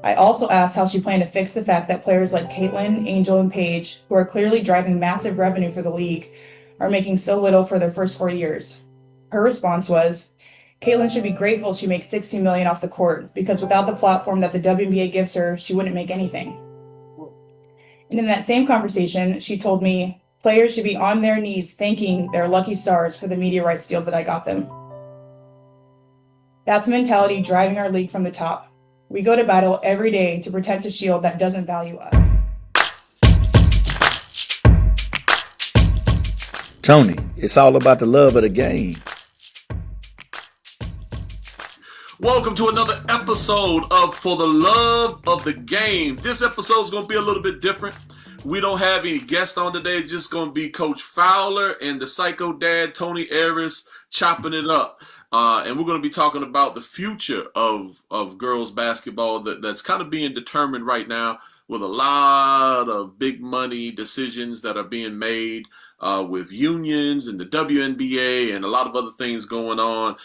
I also asked how she planned to fix the fact that players like Caitlin, Angel, and Paige, who are clearly driving massive revenue for the league, are making so little for their first 4 years. Her response was, Caitlin should be grateful she makes $60 million off the court because without the platform that the WNBA gives her, she wouldn't make anything. And in that same conversation, she told me players should be on their knees thanking their lucky stars for the media rights deal that I got them. That's a mentality driving our league from the top. We go to battle every day to protect a shield that doesn't value us. Tony, it's all about the love of the game. Welcome to another episode of For the Love of the Game. This episode is going to be a little bit different. We don't have any guests on today. It's just going to be Coach Fowler and the psycho dad, Tony Harris, chopping it up. And we're going to be talking about the future of girls basketball that's kind of being determined right now with a lot of big money decisions that are being made with unions and the WNBA and a lot of other things going on.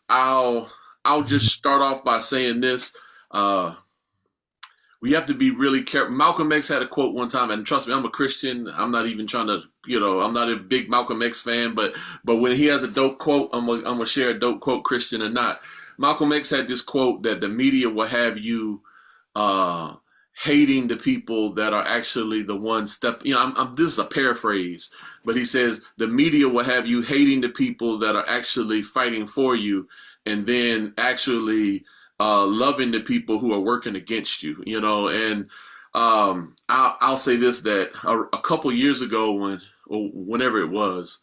I'll just start off by saying this. We have to be really careful. Malcolm X had a quote one time, and trust me, I'm a Christian. I'm not even trying to, I'm not a big Malcolm X fan, but when he has a dope quote, I'm gonna share a dope quote, Christian or not. Malcolm X had this quote that the media will have you hating the people that are actually the ones this is a paraphrase, but he says the media will have you hating the people that are actually fighting for you, and then actually loving the people who are working against you, and I'll say this, that a couple years ago whenever it was,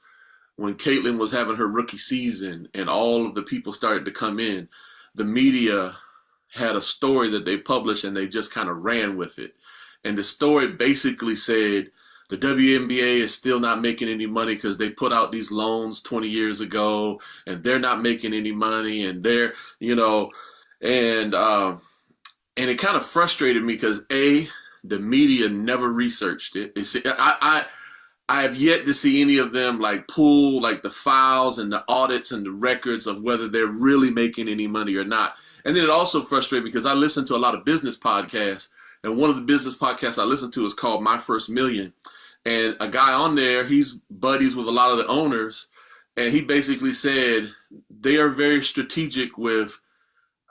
when Caitlin was having her rookie season and all of the people started to come in, the media had a story that they published and they just kind of ran with it. And the story basically said the WNBA is still not making any money because they put out these loans 20 years ago and they're not making any money, and they're, and it kind of frustrated me because the media never researched it. I have yet to see any of them pull the files and the audits and the records of whether they're really making any money or not. And then it also frustrated me because I listen to a lot of business podcasts, and one of the business podcasts I listen to is called My First Million. And a guy on there, he's buddies with a lot of the owners, and he basically said they are very strategic with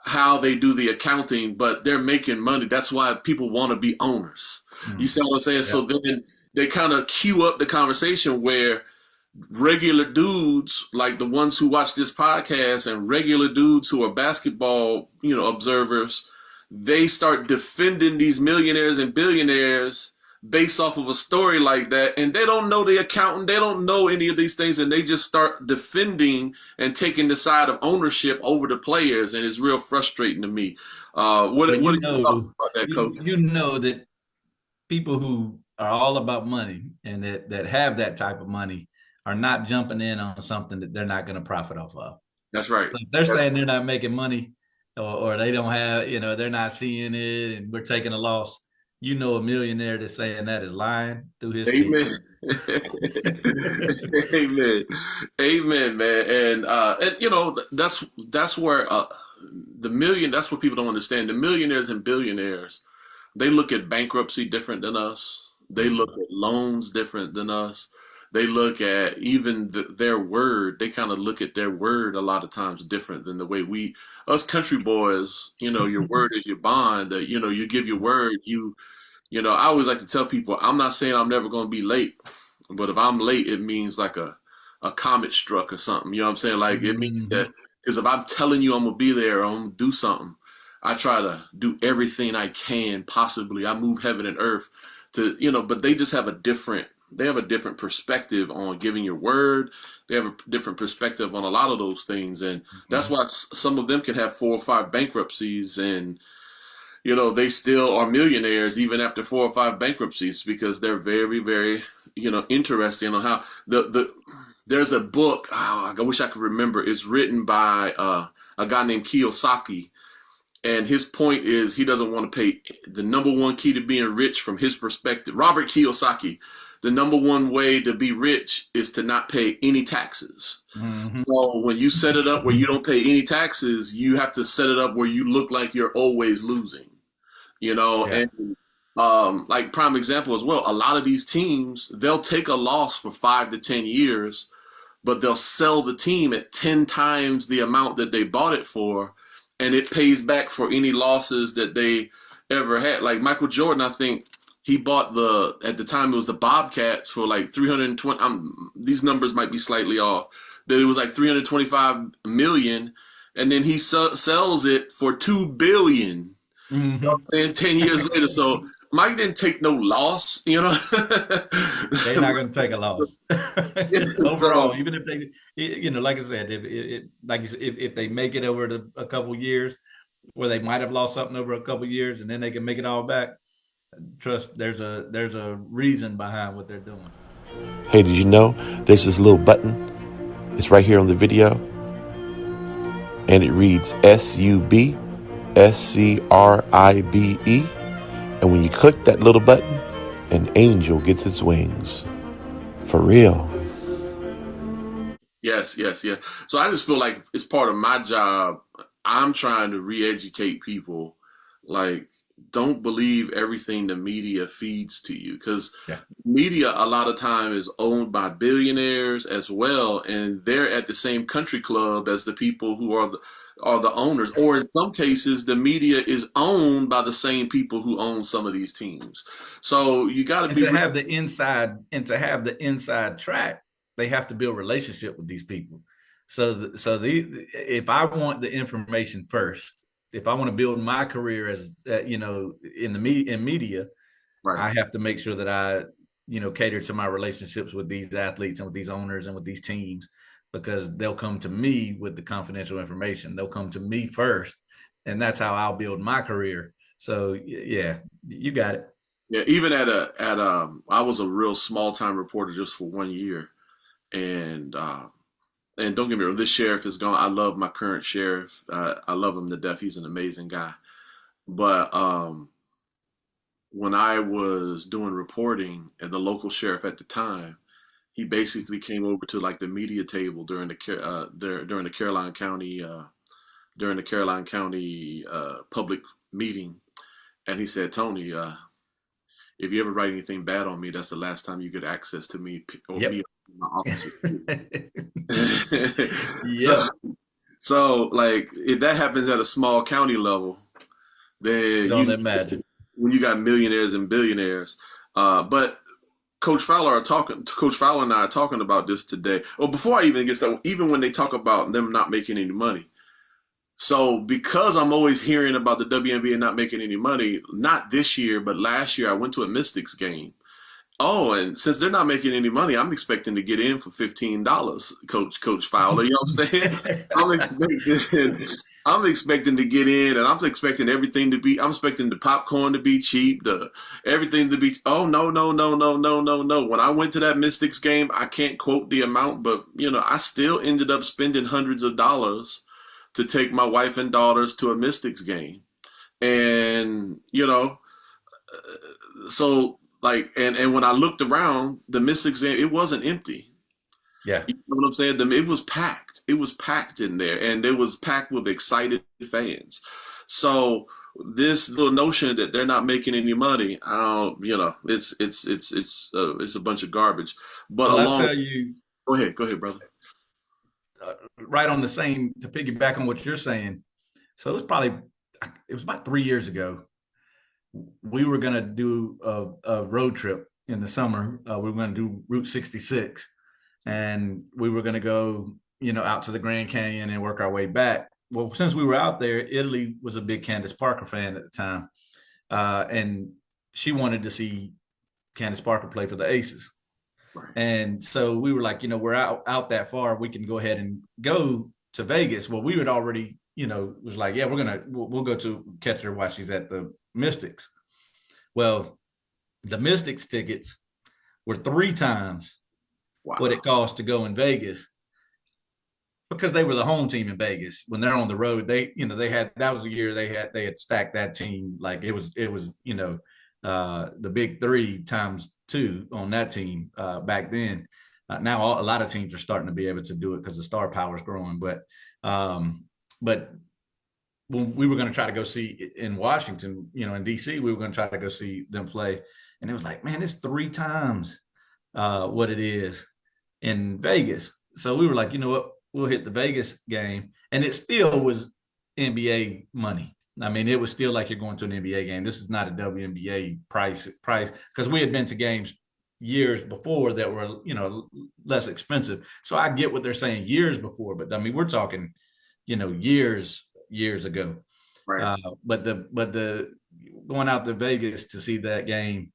how they do the accounting, but they're making money. That's why people want to be owners. You see what I'm saying? Yeah. So then they kind of cue up the conversation where regular dudes, like the ones who watch this podcast, and regular dudes who are basketball, observers, they start defending these millionaires and billionaires based off of a story like that, and they don't know the accountant, they don't know any of these things, and they just start defending and taking the side of ownership over the players, and it's real frustrating to me. What do you know about that, Coach? You know that people who are all about money and that have that type of money are not jumping in on something that they're not going to profit off of. That's right. So if they're saying they're not making money, or they don't have, they're not seeing it, and we're taking a loss. A millionaire that's saying that is lying through his teeth. Amen, man. And that's where that's what people don't understand. The millionaires and billionaires, they look at bankruptcy different than us. They look at loans different than us. They look at even their word. They kind of look at their word a lot of times different than the way us country boys, your word is your bond. You give your word. I always like to tell people, I'm not saying I'm never going to be late, but if I'm late, it means like a comet struck or something. You know what I'm saying? It means that, because if I'm telling you I'm going to be there or I'm going to do something, I try to do everything I can possibly. I move heaven and earth to, but they just have a different perspective on giving your word. They have a different perspective on a lot of those things. And that's why some of them can have 4 or 5 bankruptcies, and, they still are millionaires even after 4 or 5 bankruptcies, because they're very, very, interesting on how there's a book. Oh, I wish I could remember. It's written by a guy named Kiyosaki. And his point is he doesn't want to pay the number one key to being rich from his perspective. Robert Kiyosaki, the number one way to be rich is to not pay any taxes. Mm-hmm. So when you set it up where you don't pay any taxes, you have to set it up where you look like you're always losing, Yeah. and like prime example as well, a lot of these teams, they'll take a loss for 5 to 10 years, but they'll sell the team at 10 times the amount that they bought it for, and it pays back for any losses that they ever had. Like Michael Jordan, I think he bought at the time it was the Bobcats for like 320. These numbers might be slightly off, but it was like 325 million, and then he sells it for 2 billion. Mm-hmm. You know what I'm saying? 10 years later. So Mike didn't take no loss, They're not going to take a loss overall, even if they, like I said, if they make it over a couple years where they might have lost something over a couple years and then they can make it all back. Trust, there's a reason behind what they're doing. Hey, did you know there's this little button? It's right here on the video, and it reads SUBSCRIBE. And when you click that little button, an angel gets its wings. For real. Yes. So I just feel like it's part of my job. I'm trying to re-educate people. Like, don't believe everything the media feeds to you, because media a lot of time is owned by billionaires as well, and they're at the same country club as the people who are the owners, or in some cases the media is owned by the same people who own some of these teams. So you got to be, to have the inside track, they have to build relationship with these people. If I want the information first, if I want to build my career as in media, right. I have to make sure that I cater to my relationships with these athletes and with these owners and with these teams, because they'll come to me with the confidential information. They'll come to me first, and that's how I'll build my career. So yeah, you got it. Yeah, even I was a real small time reporter just for 1 year, and don't get me wrong, this sheriff is gone. I love my current sheriff. I love him to death. He's an amazing guy. But when I was doing reporting, and the local sheriff at the time, he basically came over to like the media table during the Caroline County public meeting, and he said, "Tony, if you ever write anything bad on me, that's the last time you get access to me or me in my office." So like if that happens at a small county level, then don't imagine when you got millionaires and billionaires. But Coach Fowler and I are talking about this today. Well, before I even get started, even when they talk about them not making any money. So because I'm always hearing about the WNBA not making any money, not this year, but last year I went to a Mystics game. Oh, and since they're not making any money, I'm expecting to get in for $15, Coach Fowler. You know what I'm saying? I'm expecting to get in, and I'm expecting I'm expecting the popcorn to be cheap, everything to be. Oh no. When I went to that Mystics game, I can't quote the amount, but I still ended up spending hundreds of dollars to take my wife and daughters to a Mystics game, and so. Like and when I looked around the Mystics game, it wasn't empty. Yeah, you know what I'm saying? It was packed. It was packed in there, and it was packed with excited fans. So this little notion that they're not making any money, it's a bunch of garbage. But I'll tell you. Go ahead, brother. Right on the same, to piggyback on what you're saying. So it was about 3 years ago. We were going to do a road trip in the summer. We were going to do Route 66, and we were going to go, out to the Grand Canyon and work our way back. Well, since we were out there, Italy was a big Candace Parker fan at the time, and she wanted to see Candace Parker play for the Aces. Right. And so we were like, we're out that far, we can go ahead and go to Vegas. Well, we had already, was like, yeah, we'll go to catch her while she's at the Mystics. Well, the Mystics tickets were 3 times what it cost to go in Vegas. because they were the home team in Vegas. When they're on the road, they had, that was the year they had stacked that team like it was the big three times two on that team back then. Now a lot of teams are starting to be able to do it because the star power is growing. But when we were going to try to go see in Washington, in DC, we were going to try to go see them play, and it was like, man, it's 3 times what it is in Vegas. So we were like, you know what, we'll hit the Vegas game, and it still was NBA money. I mean, it was still like you're going to an NBA game. This is not a WNBA price because we had been to games years before that were less expensive. So I get what they're saying years before, but I mean we're talking years ago. Right. But the going out to Vegas to see that game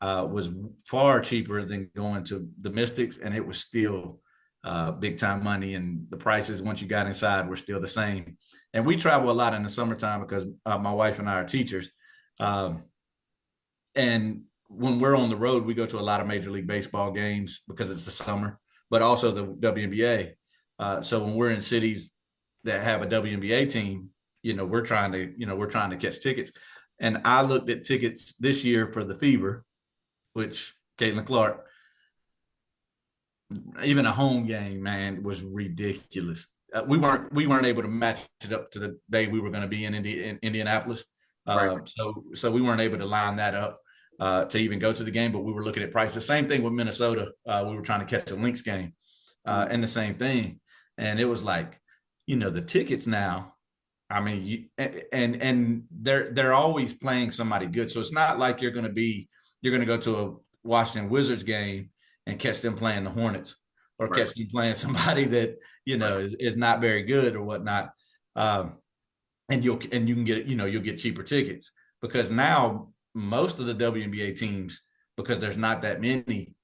was far cheaper than going to the Mystics, and it was still big time money, and the prices once you got inside were still the same. And we travel a lot in the summertime because my wife and I are teachers, and when we're on the road, we go to a lot of Major League Baseball games because it's the summer, but also the WNBA. So when we're in cities that have a WNBA team, we're trying to catch tickets. And I looked at tickets this year for the Fever, which Caitlin Clark, even a home game, man, was ridiculous. We weren't able to match it up to the day we were going to be in Indianapolis. Right. So we weren't able to line that up to even go to the game, but we were looking at prices. Same thing with Minnesota. We were trying to catch a Lynx game, and the same thing. And it was like, the tickets now. I mean, and they're always playing somebody good. So it's not like you're going to go to a Washington Wizards game and catch them playing the Hornets, or Right. catch them playing somebody that is not very good or whatnot. And you can get you'll get cheaper tickets because now most of the WNBA teams, because there's not that many,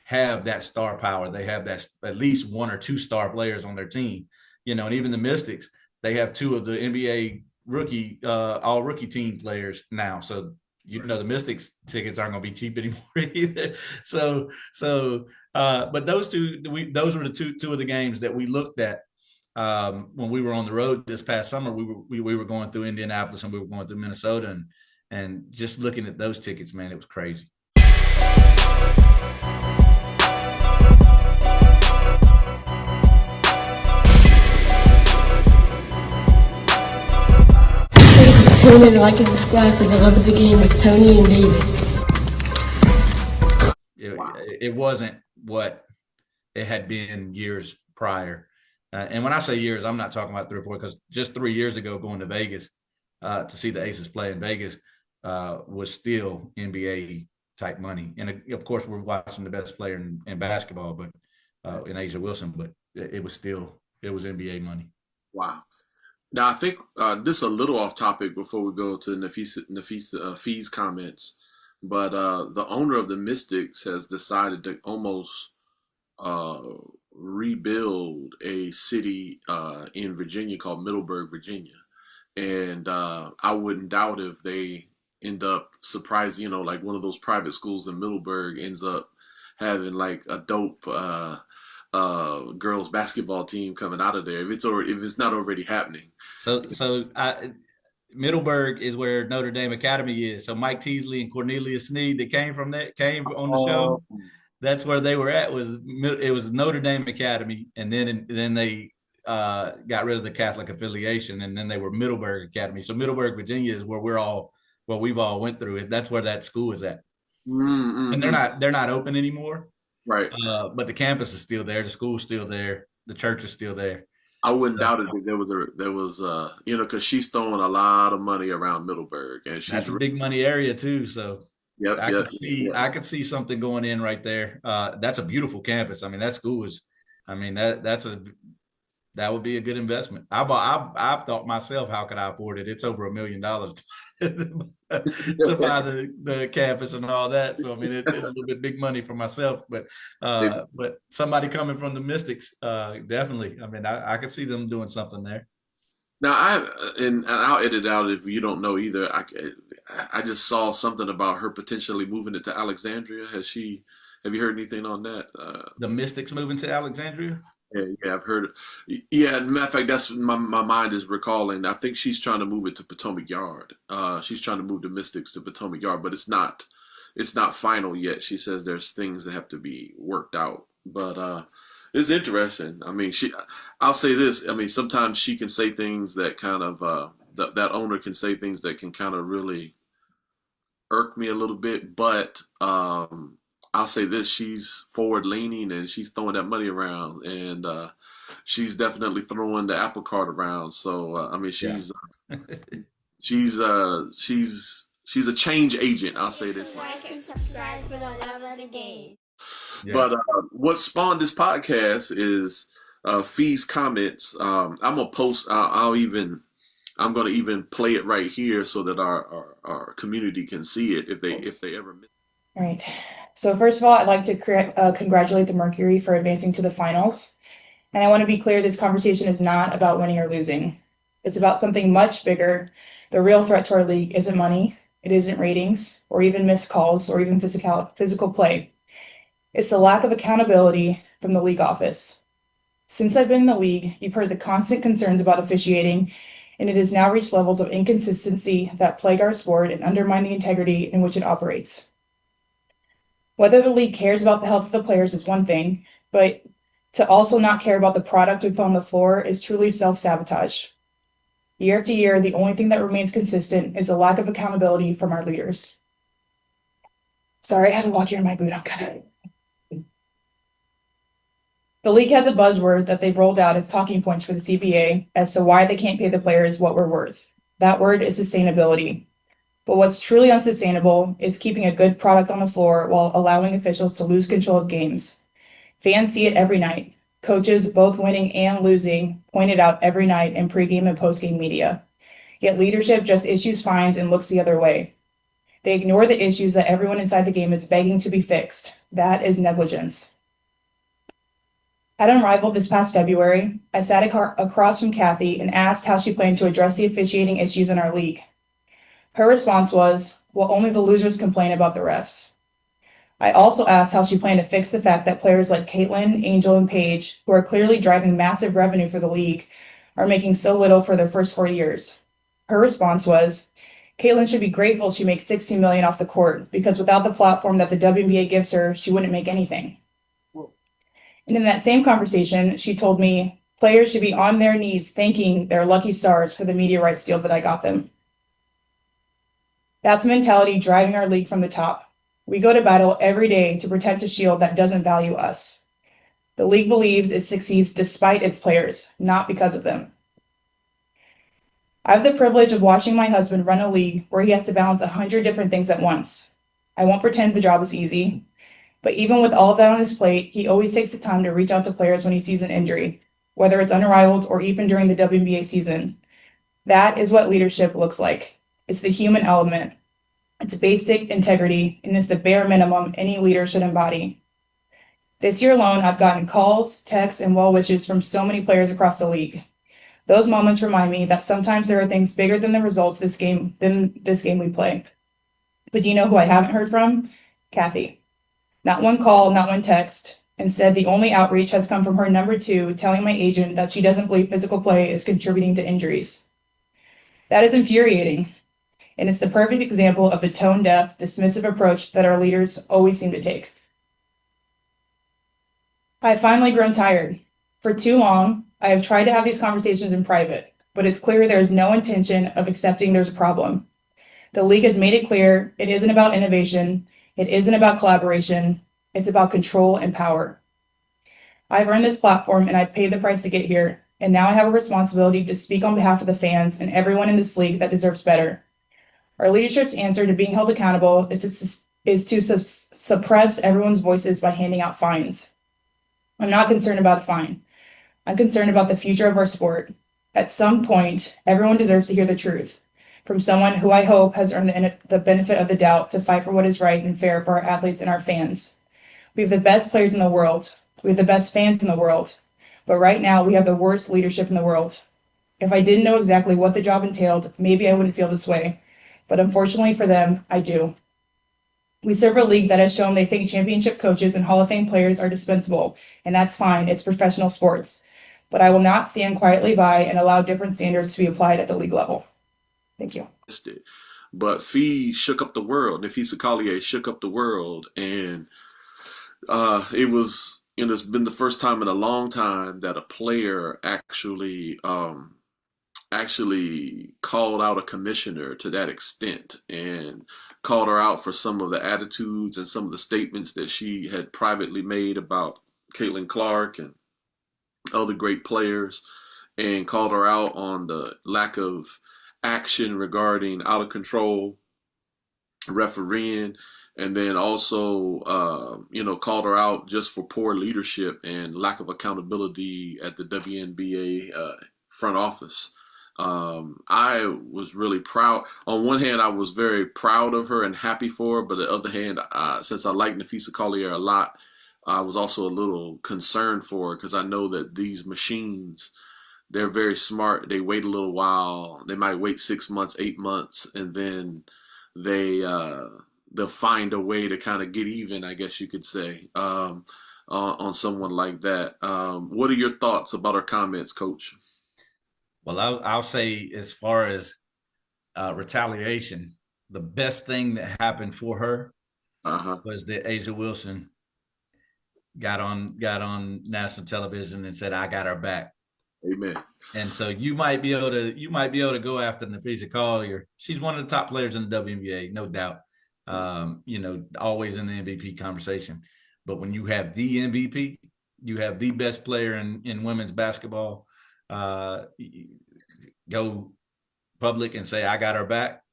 have that star power. They have that at least 1 or 2 star players on their team, and even the Mystics, they have 2 of the NBA all rookie team players now. So, the Mystics tickets aren't going to be cheap anymore either. But those were the two of the games that we looked at when we were on the road this past summer. We were going through Indianapolis and we were going through Minnesota, and just looking at those tickets, man, it was crazy. Tune in, like, and subscribe for the love of the game with Tony and David. It wasn't what it had been years prior. And when I say years, I'm not talking about 3 or 4, because just 3 years ago, going to Vegas to see the Aces play in Vegas was still NBA type money. And of course, we're watching the best player in basketball, but in A'ja Wilson, but it was NBA money. Wow. Now, I think this is a little off topic before we go to Nafis comments, but the owner of the Mystics has decided to almost rebuild a city in Virginia called Middleburg, Virginia. And I wouldn't doubt if they end up surprising, like one of those private schools in Middleburg ends up having like a dope girls basketball team coming out of there if it's not already happening. Middleburg is where Notre Dame Academy is. So Mike Teasley and Cornelius Sneed that came on the show. That's where they were at. It was Notre Dame Academy, and then they got rid of the Catholic affiliation, and then they were Middleburg Academy. So Middleburg, Virginia, is where we've all went through it. That's where that school is at. Mm-hmm. And they're not open anymore. Right. But the campus is still there. The school's still there. The church is still there. I wouldn't doubt it that there was because she's throwing a lot of money around Middleburg, and that's a big money area too. So I could see something going in right there. That's a beautiful campus. I mean, that school is. I mean, that would be a good investment. I've thought myself, how could I afford it? It's over $1 million to buy the campus and all that. So I mean, it's a little bit big money for myself, but somebody coming from the Mystics, definitely. I mean, I could see them doing something there. Now I'll edit out if you don't know either. I just saw something about her potentially moving it to Alexandria. Have you heard anything on that? The Mystics moving to Alexandria? Yeah, I've heard it. Yeah, matter of fact, that's my mind is recalling. I think she's trying to move it to Potomac Yard. She's trying to move the Mystics to Potomac Yard, but it's not final yet. She says there's things that have to be worked out. But it's interesting. I mean, I'll say this. I mean, sometimes she can say things that kind of that owner can say things that can kind of really irk me a little bit, but I'll say this: she's forward leaning and she's throwing that money around, and she's definitely throwing the apple cart around. So I mean, Yeah. she's a change agent. I'll say this much. Like and subscribe for the love of the game. Yeah. But what spawned this podcast is Fee's comments. I'm gonna post. I'm gonna even play it right here so that our community can see it if they ever miss. All right. So first of all, I'd like to congratulate the Mercury for advancing to the finals. And I want to be clear, this conversation is not about winning or losing. It's about something much bigger. The real threat to our league isn't money, it isn't ratings, or even missed calls, or even physical play. It's the lack of accountability from the league office. Since I've been in the league, you've heard the constant concerns about officiating, and it has now reached levels of inconsistency that plague our sport and undermine the integrity in which it operates. Whether the league cares about the health of the players is one thing, but to also not care about the product we put on the floor is truly self-sabotage. Year after year, the only thing that remains consistent is the lack of accountability from our leaders. Sorry, I had to walk here in my boot. I'm kind of... The league has a buzzword that they've rolled out as talking points for the CBA as to why they can't pay the players what we're worth. That word is sustainability. But what's truly unsustainable is keeping a good product on the floor while allowing officials to lose control of games. Fans see it every night. Coaches, both winning and losing, point it out every night in pregame and postgame media. Yet leadership just issues fines and looks the other way. They ignore the issues that everyone inside the game is begging to be fixed. That is negligence. At Unrivaled this past February, I sat across from Kathy and asked how she planned to address the officiating issues in our league. Her response was, well, only the losers complain about the refs. I also asked how she planned to fix the fact that players like Caitlin, Angel, and Paige, who are clearly driving massive revenue for the league, are making so little for their first 4 years. Her response was, Caitlin should be grateful she makes $16 million off the court, because without the platform that the WNBA gives her, she wouldn't make anything. And in that same conversation, she told me players should be on their knees thanking their lucky stars for the media rights deal that I got them. That's mentality driving our league from the top. We go to battle every day to protect a shield that doesn't value us. The league believes it succeeds despite its players, not because of them. I have the privilege of watching my husband run a league where he has to balance 100 different things at once. I won't pretend the job is easy, but even with all of that on his plate, he always takes the time to reach out to players when he sees an injury, whether it's unrivaled or even during the WNBA season. That is what leadership looks like. It's the human element. It's basic integrity, and it's the bare minimum any leader should embody. This year alone, I've gotten calls, texts, and well wishes from so many players across the league. Those moments remind me that sometimes there are things bigger than the results than this game we play. But do you know who I haven't heard from? Kathy. Not one call, not one text. Instead, the only outreach has come from her number 2 telling my agent that she doesn't believe physical play is contributing to injuries. That is infuriating. And it's the perfect example of the tone-deaf, dismissive approach that our leaders always seem to take. I have finally grown tired. For too long, I have tried to have these conversations in private, but it's clear there is no intention of accepting there's a problem. The league has made it clear it isn't about innovation, it isn't about collaboration, it's about control and power. I've earned this platform and I've paid the price to get here, and now I have a responsibility to speak on behalf of the fans and everyone in this league that deserves better. Our leadership's answer to being held accountable is to suppress everyone's voices by handing out fines. I'm not concerned about a fine. I'm concerned about the future of our sport. At some point, everyone deserves to hear the truth from someone who I hope has earned the benefit of the doubt to fight for what is right and fair for our athletes and our fans. We have the best players in the world. We have the best fans in the world. But right now, we have the worst leadership in the world. If I didn't know exactly what the job entailed, maybe I wouldn't feel this way. But unfortunately for them, I do. We serve a league that has shown they think championship coaches and Hall of Fame players are dispensable, and that's fine. It's professional sports. But I will not stand quietly by and allow different standards to be applied at the league level. Thank you. But Fee shook up the world. Nafisa Collier shook up the world, and it's been the first time in a long time that a player actually called out a commissioner to that extent and called her out for some of the attitudes and some of the statements that she had privately made about Caitlin Clark and other great players, and called her out on the lack of action regarding out of control refereeing, and then also called her out just for poor leadership and lack of accountability at the WNBA front office. I was really proud. On one hand, I was very proud of her and happy for her, but on the other hand, since I like Nafisa Collier a lot, I was also a little concerned for her because I know that these machines, they're very smart. They wait a little while. They might wait 6 months, 8 months, and then they'll find a way to kind of get even, I guess you could say, on someone like that. What are your thoughts about her comments, Coach? Well, I'll say, as far as retaliation, the best thing that happened for her was that A'ja Wilson got on national television and said, "I got her back." Amen. And so you might be able to go after Nafisa Collier. She's one of the top players in the WNBA, no doubt. Always in the MVP conversation. But when you have the MVP, you have the best player in women's basketball, go public and say, "I got her back.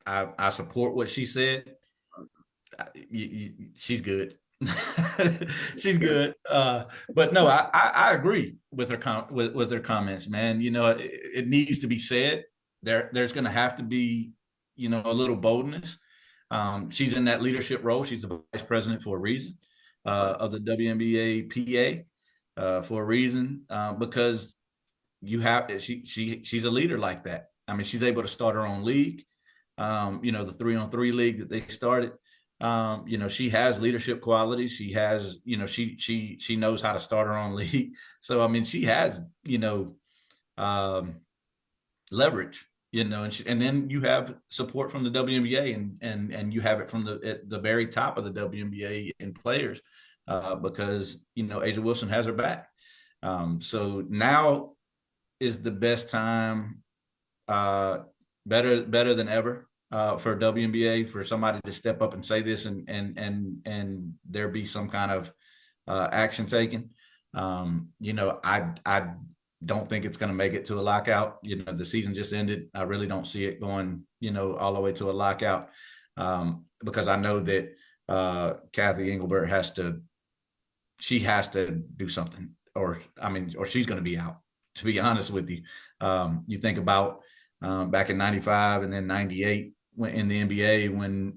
I support what she said." She's good. She's good. But no, I agree with her with her comments, man. It needs to be said. There's going to have to be, a little boldness. She's in that leadership role. She's the vice president for a reason, of the WNBA PA, for a reason, because she's a leader like that. I mean, she's able to start her own league. The 3-on-3 league that they started. She has leadership qualities. She has, she knows how to start her own league. So, I mean, she has, leverage, and then you have support from the WNBA and you have it from at the very top of the WNBA and players, because, A'ja Wilson has her back. So now is the best time, better than ever, for WNBA, for somebody to step up and say this and there be some kind of action taken. I don't think it's going to make it to a lockout. The season just ended. I really don't see it going, all the way to a lockout, because I know that Kathy Engelbert has to do something, or she's going to be out, to be honest with you. You think about back in 95 and then 98 in the NBA, when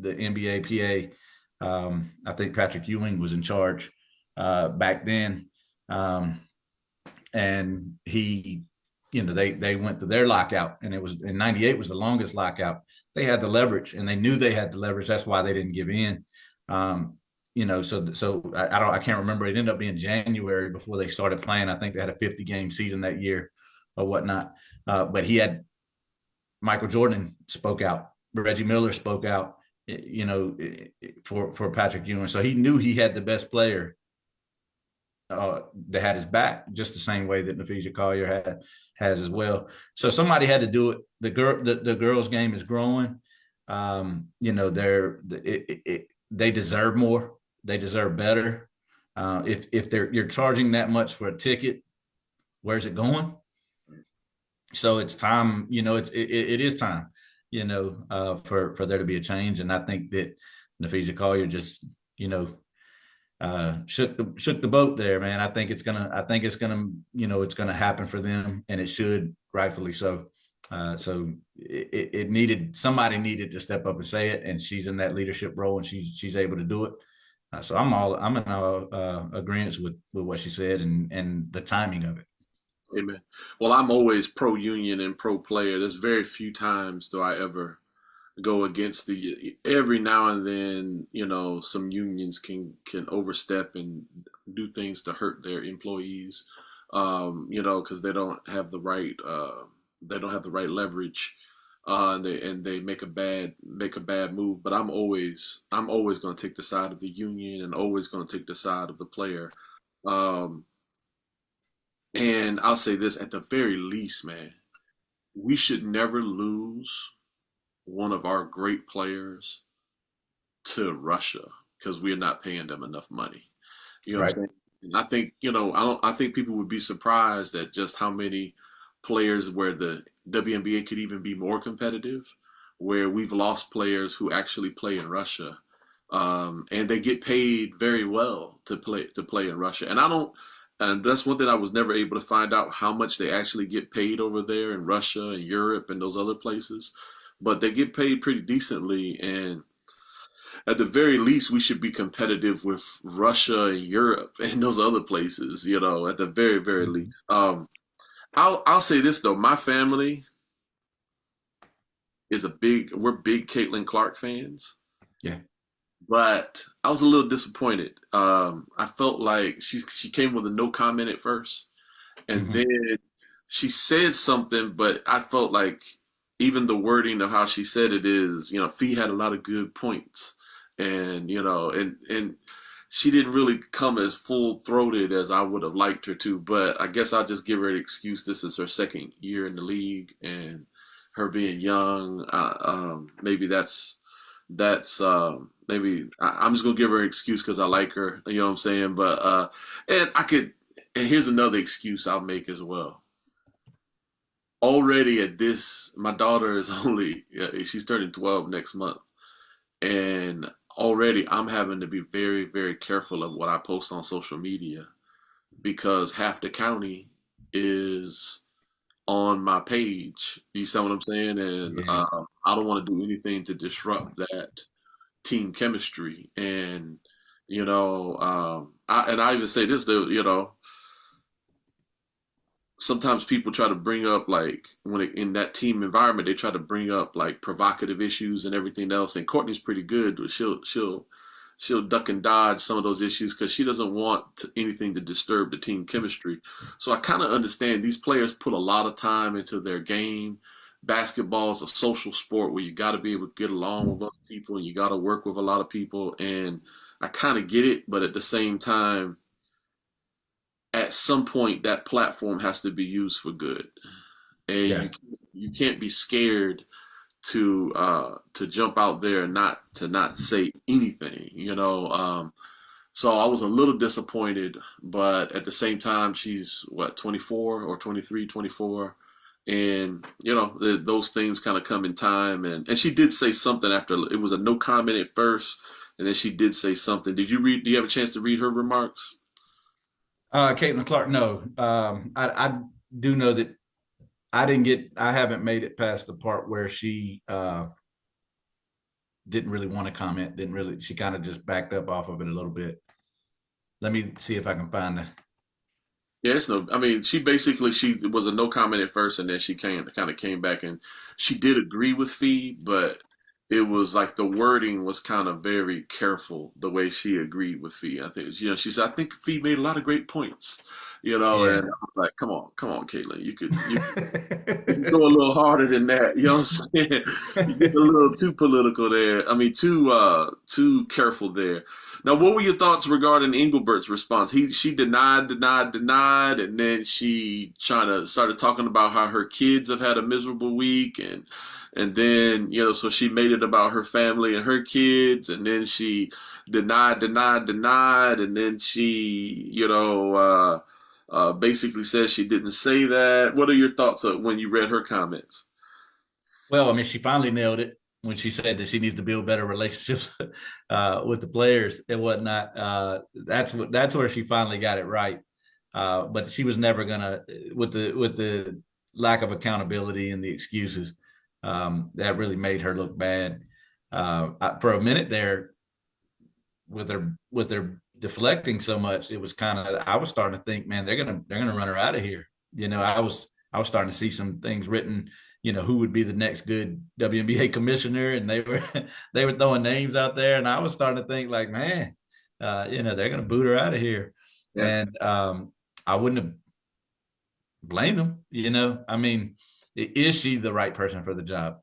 the NBA PA, I think Patrick Ewing was in charge back then, and he, they went through their lockout, and it was in 98 was the longest lockout. They had the leverage, and they knew they had the leverage. That's why they didn't give in. So I can't remember. It ended up being January before they started playing. I think they had a 50-game season that year or whatnot. But Michael Jordan spoke out. Reggie Miller spoke out, for Patrick Ewing. So he knew he had the best player that had his back, just the same way that Nafisa Collier has as well. So somebody had to do it. The girls' game is growing. They deserve more. They deserve better. If you're charging that much for a ticket, where's it going? So it's time, it is time, for there to be a change. And I think that Nafisa Collier just, shook the boat there, man. I think it's gonna, it's gonna happen for them, and it should, rightfully so. So somebody needed to step up and say it, and she's in that leadership role, and she's able to do it. So I'm in agreement with what she said and the timing of it. Amen. Well, I'm always pro union and pro player. There's very few times do I ever go against the every now and then, some unions can overstep and do things to hurt their employees, because they don't have the right leverage, and they make a bad move. But I'm always going to take the side of the union, and always going to take the side of the player. Um, and I'll say this, at the very least, man, we should never lose one of our great players to Russia because we're not paying them enough money. You know what I'm Right. saying? And I think, I think people would be surprised at just how many players where the WNBA could even be more competitive, where we've lost players who actually play in Russia. And they get paid very well to play in Russia. And that's one thing I was never able to find out how much they actually get paid over there in Russia and Europe and those other places. But they get paid pretty decently, and at the very least, we should be competitive with Russia and Europe and those other places. At the very, very Mhm. least. I'll say this though, my family we're big Caitlin Clark fans, Yeah. but I was a little disappointed. I felt like she came with a no comment at first, and Hmm. then she said something, but I felt like even the wording of how she said it is, Fee had a lot of good points, and and she didn't really come as full throated as I would have liked her to. But I guess I'll just give her an excuse. This is her second year in the league, and her being young, maybe maybe I'm just gonna give her an excuse because I like her. You know what I'm saying? But and I could. And here's another excuse I'll make as well. Already at this, my daughter is she's turning 12 next month. And already I'm having to be very, very careful of what I post on social media because half the county is on my page. You see what I'm saying? And Yeah. I don't want to do anything to disrupt that team chemistry. And, I even say this, though, sometimes people try to bring up like in that team environment they try to bring up like provocative issues and everything else, and Courtney's pretty good, but she'll duck and dodge some of those issues because she doesn't want anything to disturb the team chemistry. So I kind of understand these players put a lot of time into their game. Basketball is a social sport where you got to be able to get along with other people and you got to work with a lot of people, and I kind of get it, but at the same time at some point that platform has to be used for good, and Yeah. you can't be scared to jump out there and not say anything. So I was a little disappointed, but at the same time she's what, 24 or 23, 24, and those things kind of come in time, and she did say something after it was a no comment at first, and then she did say something. Do you have a chance to read her remarks? Caitlin Clark, no. I do know that I haven't made it past the part where she didn't really want to comment, she kind of just backed up off of it a little bit. Let me see if I can find the, Yeah, it's no. I mean, she was a no comment at first, and then she kind of came back, and she did agree with Fee, but it was like the wording was kind of very careful the way she agreed with Fee. I think she said, "I think Fee made a lot of great points," and yeah. I was like, come on, Caitlin, you can go a little harder than that." You know what I'm saying? You get a little too political there. I mean, too careful there. Now, what were your thoughts regarding Engelbert's response? She denied, and then she trying to started talking about how her kids have had a miserable week, and then so she made it about her family and her kids, and then she denied, and then she basically says she didn't say that. What are your thoughts when you read her comments? Well, I mean, she finally nailed it when she said that she needs to build better relationships with the players and whatnot. That's where she finally got it right. But she was never gonna, with the lack of accountability and the excuses, that really made her look bad. For a minute there, with her deflecting so much, it was kind of, I was starting to think, man, they're gonna run her out of here. I was starting to see some things written who would be the next good WNBA commissioner, and they were they were throwing names out there, and I was starting to think like, man, they're going to boot her out of here, Yeah. and I wouldn't have blamed them. I mean, is she the right person for the job?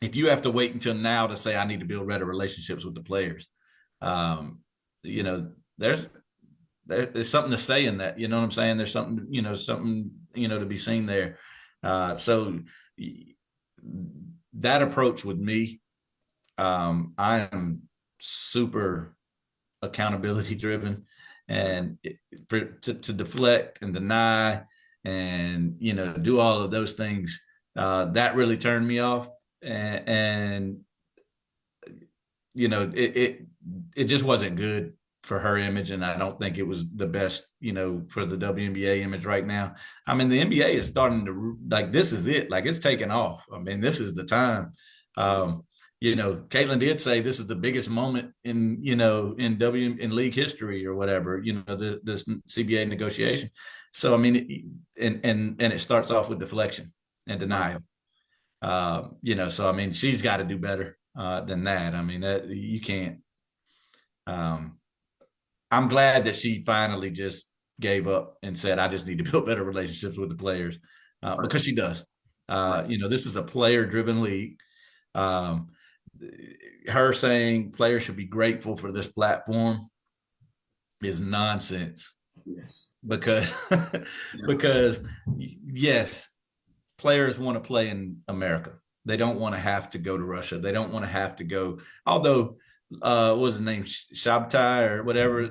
If you have to wait until now to say I need to build better relationships with the players, um, you know, there's something to say in that. You know what I'm saying? There's something, to be seen there. So that approach with me, I am super accountability driven, and to deflect and deny and do all of those things, that really turned me off, and it just wasn't good for her image, and I don't think it was the best for the WNBA image right now. I mean, the NBA is starting to, like, this is it, like, it's taking off. I mean, this is the time. Caitlin did say this is the biggest moment in league history or whatever, this CBA negotiation. So I mean, and it starts off with deflection and denial. So I mean, she's got to do better than that. I mean, you can't. I'm glad that she finally just gave up and said, I just need to build better relationships with the players, because she does. This is a player-driven league. Her saying players should be grateful for this platform is nonsense. Yes. Because yes, players want to play in America. They don't want to have to go to Russia. They don't want to have to go. Although, what was his name, Shabtai or whatever,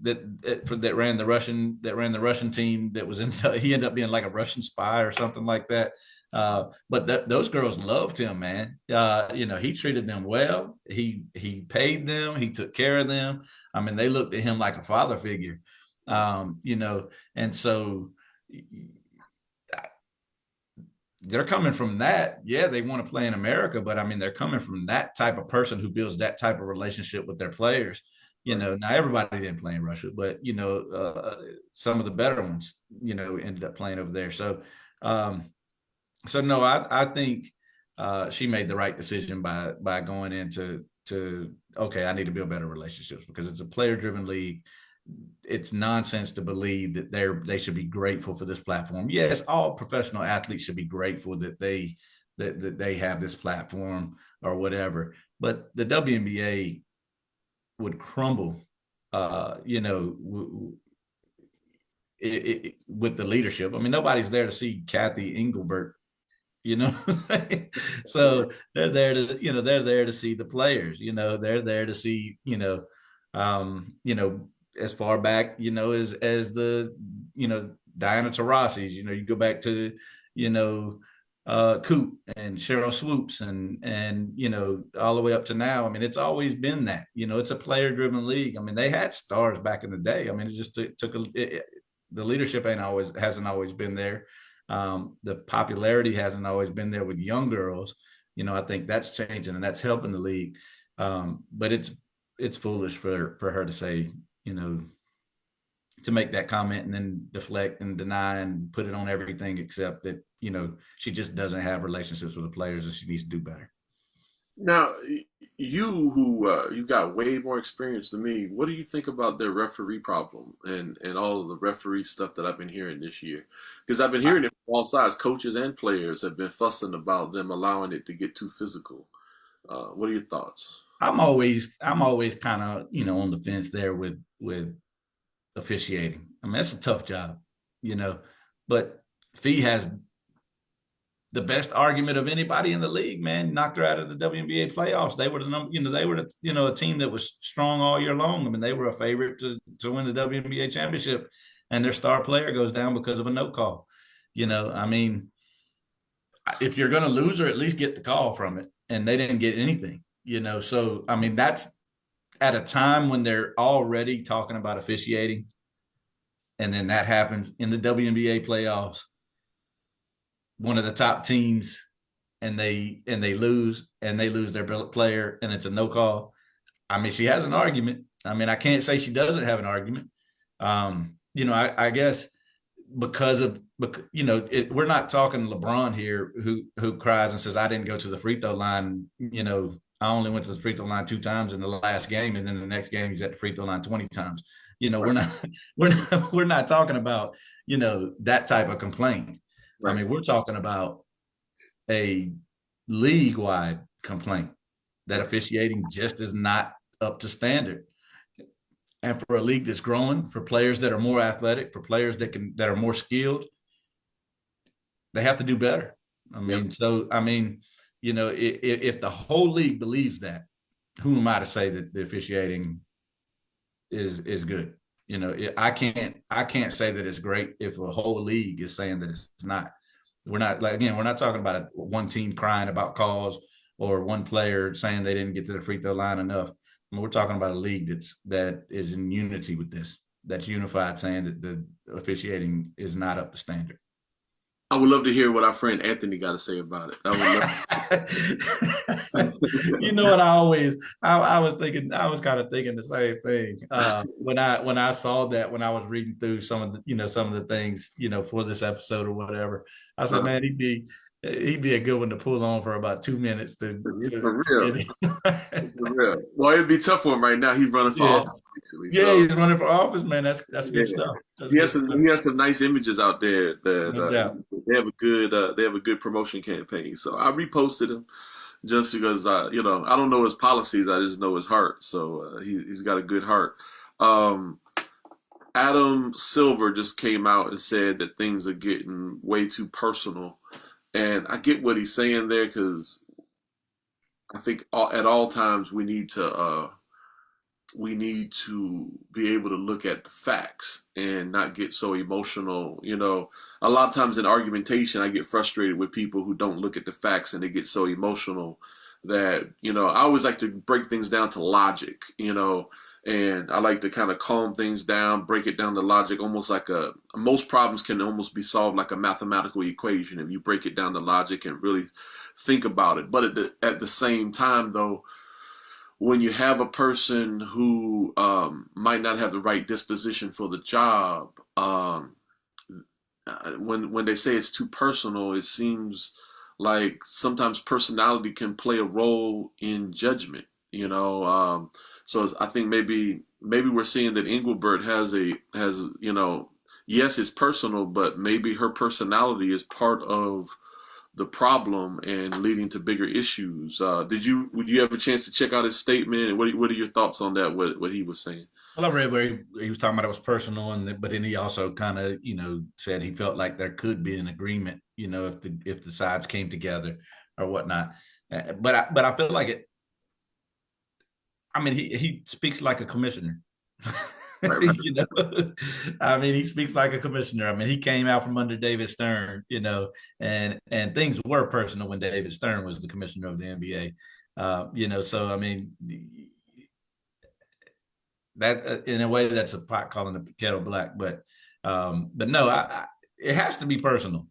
that ran the Russian team, that was he ended up being like a Russian spy or something like that. But those girls loved him, man. He treated them well. He paid them. He took care of them. I mean, they looked at him like a father figure. And so they're coming from that. Yeah, they want to play in America, but I mean, they're coming from that type of person who builds that type of relationship with their players. Now everybody didn't play in Russia, but some of the better ones, ended up playing over there. So no, I think she made the right decision by going into okay, I need to build better relationships, because it's a player-driven league. It's nonsense to believe that they should be grateful for this platform. Yes, all professional athletes should be grateful that they have this platform or whatever. But the WNBA would crumble, with the leadership. I mean, nobody's there to see Kathy Engelbert, so they're there to see the players. They're there to see, as far back, as the, Diana Taurasi's, you go back to, Coop and Cheryl Swoops and all the way up to now. I mean, it's always been that, it's a player driven league. I mean, they had stars back in the day. I mean, it just took the leadership hasn't always been there. The popularity hasn't always been there with young girls. I think that's changing, and that's helping the league. But it's foolish for her to say, to make that comment and then deflect and deny and put it on everything except that, she just doesn't have relationships with the players, and she needs to do better. Now, you've got way more experience than me. What do you think about their referee problem and all of the referee stuff that I've been hearing this year? Because I've been hearing it from all sides. Coaches and players have been fussing about them allowing it to get too physical. What are your thoughts? I'm always kind of, on the fence there with officiating. I mean, that's a tough job, but Fee has the best argument of anybody in the league, man. Knocked her out of the WNBA playoffs. They were a team that was strong all year long. I mean, they were a favorite to win the WNBA championship, and their star player goes down because of a no call. I mean, if you're going to lose her, at least get the call from it. And they didn't get anything, So, I mean, that's at a time when they're already talking about officiating. And then that happens in the WNBA playoffs, one of the top teams, and they lose their player, and it's a no call. I mean, she has an argument. I mean, I can't say she doesn't have an argument. I guess because of But we're not talking LeBron here, who cries and says, "I didn't go to the free throw line." I only went to the free throw line 2 times in the last game, and then the next game he's at the free throw line 20 times. We're not we're not talking about that type of complaint. Right. I mean, we're talking about a league-wide complaint that officiating just is not up to standard. And for a league that's growing, for players that are more athletic, for players that are more skilled, they have to do better. If the whole league believes that, who am I to say that the officiating is good? I can't say that it's great if a whole league is saying that it's not. We're not talking about one team crying about calls or one player saying they didn't get to the free throw line enough. We're talking about a league that is in unity with this, that's unified, saying that the officiating is not up to standard. I would love to hear what our friend Anthony got to say about it. You know what? I was kind of thinking the same thing when I saw that, when I was reading through some of the things for this episode or whatever. I said, man, he'd be a good one to pull on for about 2 minutes. For real. Well, it'd be tough for him right now. He's running for office. Actually, he's running for office, man. That's good stuff. He has some nice images out there. They have a good promotion campaign. So I reposted him just because I don't know his policies. I just know his heart. So he's got a good heart. Adam Silver just came out and said that things are getting way too personal. And I get what he's saying there, because I think at all times we need to be able to look at the facts and not get so emotional. A lot of times in argumentation, I get frustrated with people who don't look at the facts and they get so emotional that, I always like to break things down to logic, and I like to kind of calm things down, break it down to logic, almost like most problems can almost be solved like a mathematical equation if you break it down to logic and really think about it. But at the same time, though, when you have a person who might not have the right disposition for the job, when they say it's too personal, it seems like sometimes personality can play a role in judgment. So I think maybe we're seeing that Engelbert has yes, it's personal, but maybe her personality is part of the problem and leading to bigger issues. Would you have a chance to check out his statement? And what are your thoughts on that? What he was saying? Well, I read where he was talking about it was personal, but then he also kind of said he felt like there could be an agreement, if the sides came together or whatnot. But I feel like it. I mean, he speaks like a commissioner. Right. He speaks like a commissioner. I mean, he came out from under David Stern, and things were personal when David Stern was the commissioner of the NBA. So I mean, that in a way that's a pot calling the kettle black, but no, it has to be personal.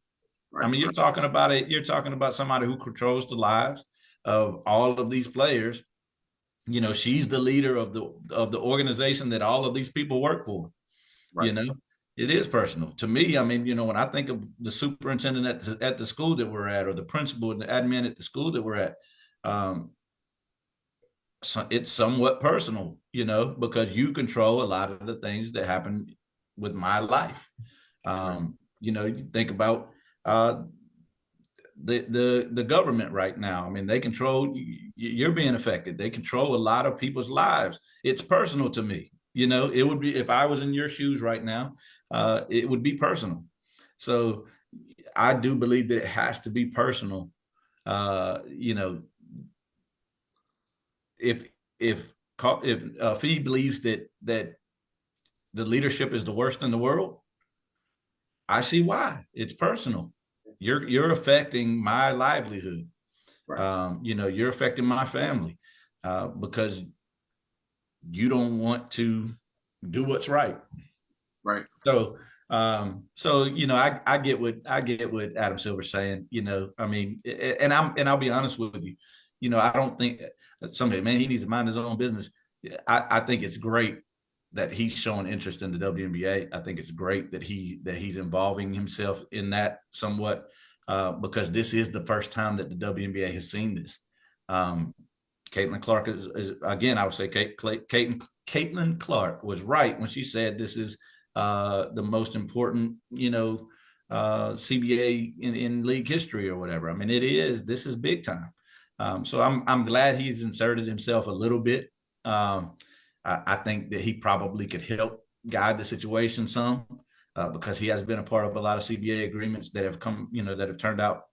Right. I mean, you're talking about somebody who controls the lives of all of these players. She's the leader of the organization that all of these people work for. Right. It is personal to me. I mean, when I think of the superintendent at the school that we're at, or the principal and the admin at the school that we're at, so it's somewhat personal, because you control a lot of the things that happen with my life. You think about the government right now. I mean, they control, you're being affected. They control a lot of people's lives. It's personal to me. It would be, if I was in your shoes right now, it would be personal. So I do believe that it has to be personal. If Fee believes that the leadership is the worst in the world, I see why. It's personal. You're affecting my livelihood. Right. You're affecting my family because you don't want to do what's right. Right. So I get what Adam Silver's saying. I mean, and I'll be honest with you. I don't think somebody, man, he needs to mind his own business. I think it's great that he's showing interest in the WNBA. I think it's great that he's involving himself in that somewhat, because this is the first time that the WNBA has seen this. Caitlin Clark is again, I would say Caitlin Clark was right when she said this is the most important, CBA in league history or whatever. I mean, this is big time. So I'm glad he's inserted himself a little bit. I think that he probably could help guide the situation some, because he has been a part of a lot of CBA agreements that have come, that have turned out,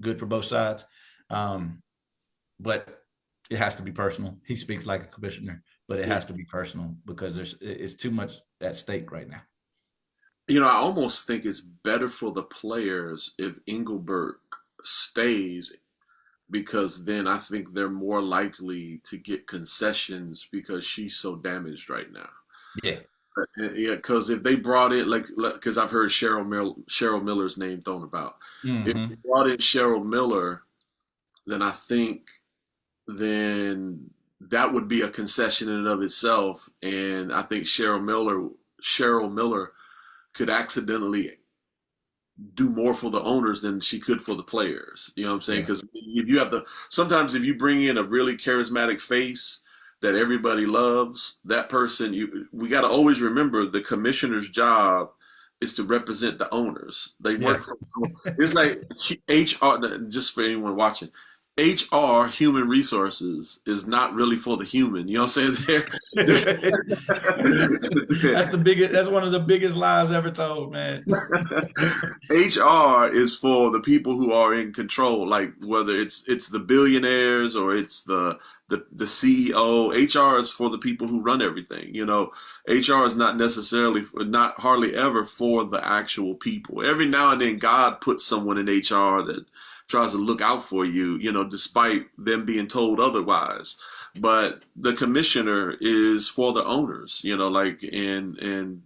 good for both sides. But it has to be personal. He speaks like a commissioner, but it has to be personal because it's too much at stake right now. I almost think it's better for the players if Engelbert stays, because then I think they're more likely to get concessions because she's so damaged right now. Yeah. Yeah, because if they brought in, because I've heard Cheryl Miller's name thrown about. Mm-hmm. If they brought in Cheryl Miller, then I think then that would be a concession in and of itself, and I think Cheryl Miller could accidentally do more for the owners than she could for the players. You know what I'm saying? Because sometimes if you bring in a really charismatic face that everybody loves, that person, we got to always remember the commissioner's job is to represent the owners. They work. It's like HR. Just for anyone watching, HR, human resources, is not really for the human. You know what I'm saying? That's one of the biggest lies ever told, man. HR is for the people who are in control, like whether it's the billionaires or it's the CEO. HR is for the people who run everything. HR is not hardly ever for the actual people. Every now and then God puts someone in HR that tries to look out for you, despite them being told otherwise. But the commissioner is for the owners, and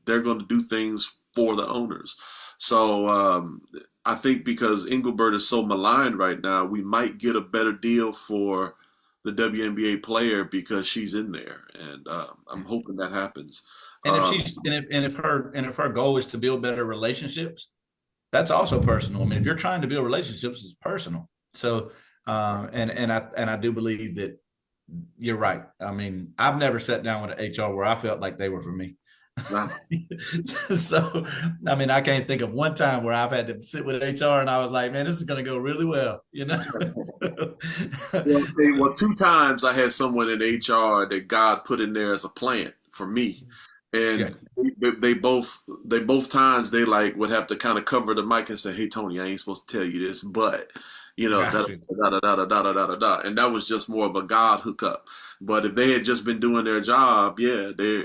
they're going to do things for the owners. So I think because Engelbert is so maligned right now, we might get a better deal for the WNBA player because she's in there, and I'm hoping that happens. And if her goal is to build better relationships, that's also personal. I mean, if you're trying to build relationships, it's personal. So, and I do believe that you're right. I mean, I've never sat down with an HR where I felt like they were for me. Wow. So, I mean, I can't think of one time where I've had to sit with HR and I was like, man, this is going to go really well, Well, 2 times I had someone in HR that God put in there as a plant for me. And they both times they would have to kind of cover the mic and say, "Hey Tony, I ain't supposed to tell you this, but da da da da da da da da," and that was just more of a God hookup. But if they had just been doing their job, they're trying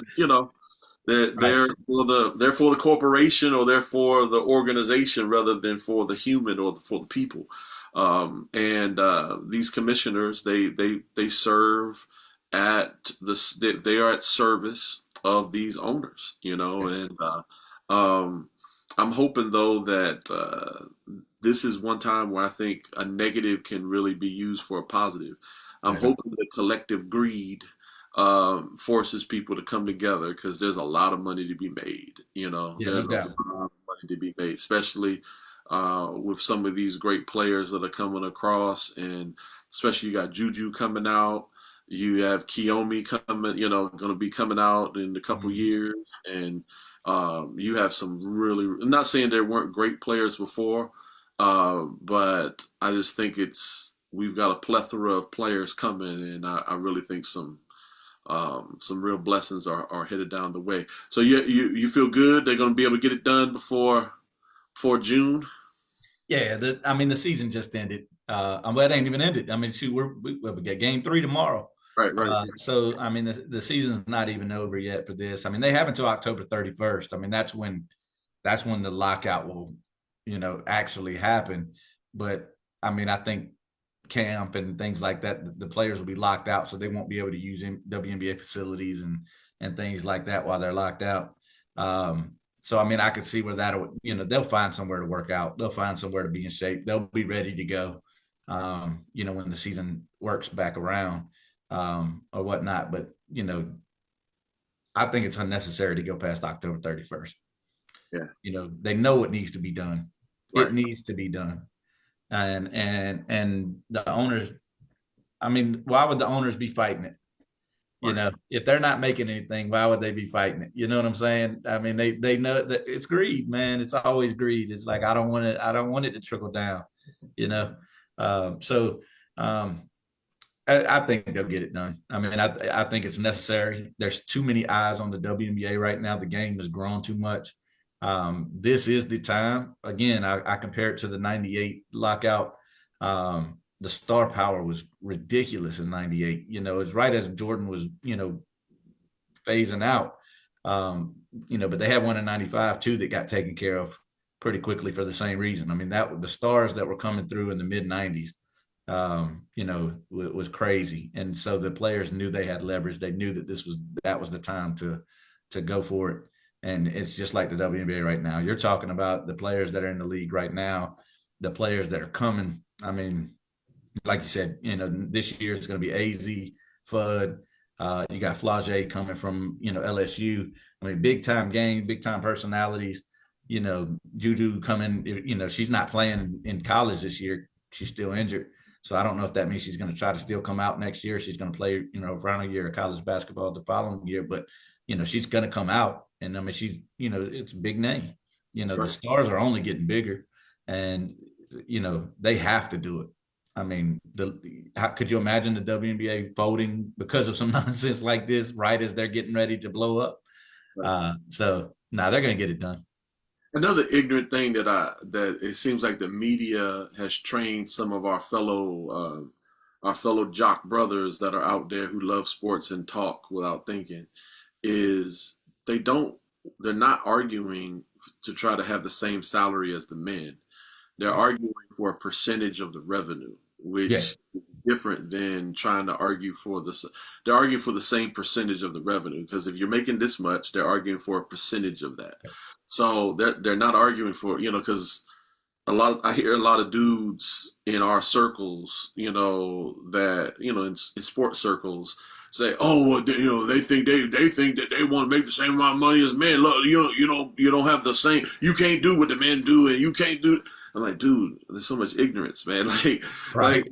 to, they're for the corporation, or they're for the organization rather than for the human or for the people. And these commissioners, they serve they are at service of these owners, and I'm hoping though that this is one time where I think a negative can really be used for a positive. I'm hoping that collective greed forces people to come together, because there's a lot of money to be made. There's a lot of money to be made, especially with some of these great players that are coming across, and especially you got Juju coming out. You have Kiyomi coming, going to be coming out in a couple years, and you have some really. I'm not saying there weren't great players before, but I just think we've got a plethora of players coming, and I really think some real blessings are headed down the way. So you feel good they're going to be able to get it done before June? Yeah, the season just ended. Well, it ain't even ended. I mean, we got game 3 tomorrow. Right. So, I mean, the season's not even over yet for this. I mean, they have until October 31st. I mean, that's when the lockout will, actually happen. But I mean, I think camp and things like that, the players will be locked out, so they won't be able to use WNBA facilities and things like that while they're locked out. So, I mean, I could see where they'll find somewhere to work out. They'll find somewhere to be in shape. They'll be ready to go, when the season works back around, or whatnot. But you know, I think it's unnecessary to go past October 31st. Yeah. You know, they know it needs to be done. Right. It needs to be done. And the owners, I mean, why would the owners be fighting it? You Right. know, if they're not making anything, why would they be fighting it? You know what I'm saying? I mean, they know that it's greed, man. It's always greed. It's like I don't want it to trickle down, you know. So I think they'll get it done. I mean, I think it's necessary. There's too many eyes on the WNBA right now. The game has grown too much. This is the time. Again, I compare it to the '98 lockout. The star power was ridiculous in '98. You know, it's right as Jordan was, you know, phasing out. You know, but they had one in '95 too that got taken care of pretty quickly for the same reason. I mean, that the stars that were coming through in the mid '90s, you know, was crazy. And so the players knew they had leverage. They knew that that was the time to go for it. And it's just like the WNBA right now. You're talking about the players that are in the league right now, the players that are coming. I mean, like you said, you know, this year it's going to be AZ, Fudd. You got Flage coming from, you know, LSU. I mean, big time game, big time personalities. You know, Juju coming. You know, she's not playing in college this year. She's still injured. So I don't know if that means she's going to try to still come out next year. She's going to play, you know, around a year of college basketball the following year. But, you know, she's going to come out. And I mean, she's, you know, it's a big name. You know, the stars are only getting bigger. And, you know, they have to do it. I mean, how could you imagine the WNBA folding because of some nonsense like this right as they're getting ready to blow up? So they're going to get it done. Another ignorant thing that it seems like the media has trained some of our fellow jock brothers that are out there who love sports and talk without thinking is they're not arguing to try to have the same salary as the men. They're arguing for a percentage of the revenue, which is different than trying to argue they're arguing for the same percentage of the revenue, because if you're making this much, they're arguing for a percentage of that. So they're not arguing for, you know, because I hear a lot of dudes in our circles, you know, that, you know, in sports circles say, oh, well, you know, they think that they want to make the same amount of money as men. Look, you don't have the same, you can't do what the men do, and you can't do. I'm like, dude, there's so much ignorance, man. Like I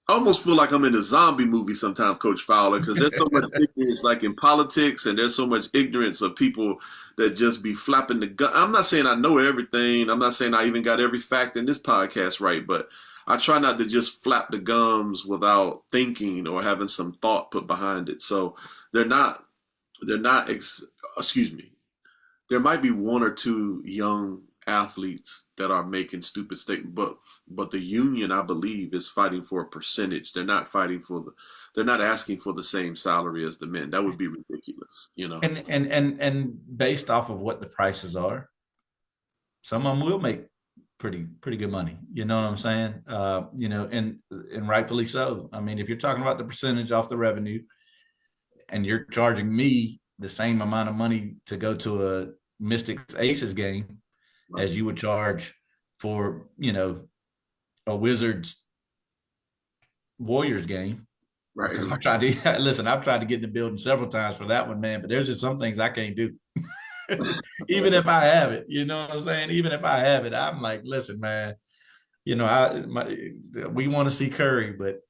almost feel like I'm in a zombie movie sometimes, Coach Fowler, because there's so much ignorance, like in politics, and there's so much ignorance of people that just be flapping the gun. I'm not saying I know everything. I'm not saying I even got every fact in this podcast right, but I try not to just flap the gums without thinking or having some thought put behind it. So excuse me. There might be one or two young athletes that are making stupid statements, but the union, I believe, is fighting for a percentage. They're not asking for the same salary as the men. That would be ridiculous, you know. And based off of what the prices are, some of them will make pretty good money. You know what I'm saying? You know, and rightfully so. I mean, if you're talking about the percentage off the revenue, and you're charging me the same amount of money to go to a Mystics Aces game as you would charge for, you know, a Wizards Warriors game. Right. I've tried to get in the building several times for that one, man, but there's just some things I can't do. Even if I have it, you know what I'm saying? Even if I have it, I'm like, listen, man, you know, we want to see Curry, but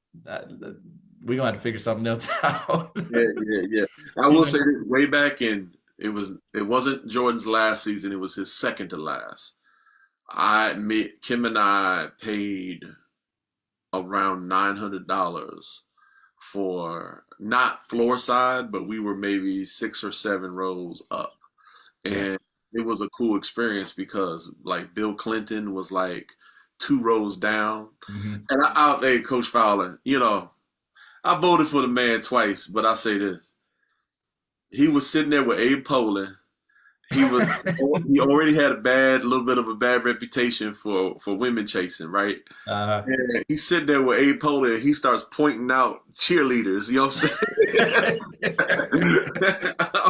we're going to have to figure something else out. Yeah. I will say this, way back in, it wasn't Jordan's last season. It was his second to last. Kim and I paid around $900 for not floor side, but we were maybe 6 or 7 rows up. And it was a cool experience because like Bill Clinton was like 2 rows down. Mm-hmm. And hey, Coach Fowler, you know, I voted for the man twice, but I say this. He was sitting there with Abe Pollin. He already had a little bit of a bad reputation for women chasing, right? And he's sitting there with Abe Pollin, and he starts pointing out cheerleaders. You know what I'm saying?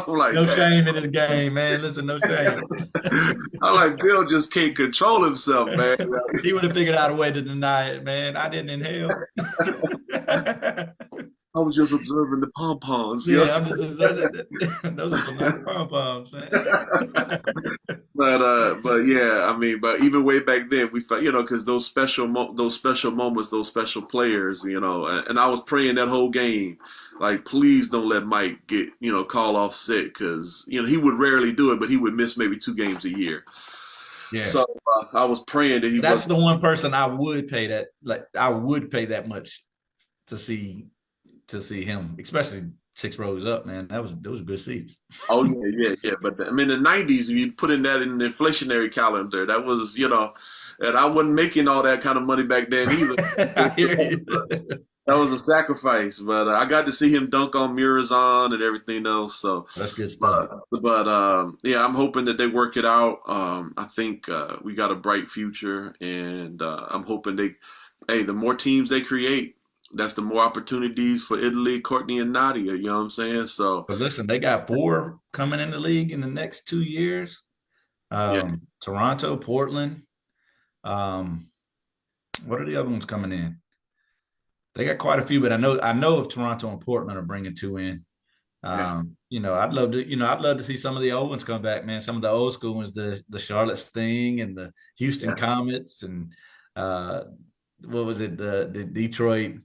I'm like, no shame in his game, man. Listen, no shame. I'm like, Bill just can't control himself, man. He would have figured out a way to deny it, man. I didn't inhale. I was just observing the pom poms. Yeah, I'm just those are some nice pom poms, man. But yeah, I mean, but even way back then, we felt, because those special moments, those special players, and I was praying that whole game, like, please don't let Mike get, call off sick, because he would rarely do it, but he would miss maybe 2 games a year. Yeah, So I was praying that he that's wasn't. the one person I would pay that, like I would pay that much to see him, especially 6 rows up, man. Those were good seats. Oh yeah. But I mean, the '90s, if you put in that in the inflationary calendar, that was, and I wasn't making all that kind of money back then either. I hear you. That was a sacrifice, but I got to see him dunk on Mirazon and everything else. So, That's good stuff. but yeah, I'm hoping that they work it out. I think we got a bright future, and I'm hoping the more teams they create, that's the more opportunities for Italy, Courtney, and Nadia. You know what I'm saying? So, But listen, they got 4 coming in the league in the next 2 years. yeah, Toronto, Portland. What are the other ones coming in? They got quite a few, but I know if Toronto and Portland are bringing 2 in. yeah, I'd love to see some of the old ones come back, man. Some of the old school ones, the Charlotte Sting and the Houston yeah. Comets, and uh, what was it, the Detroit?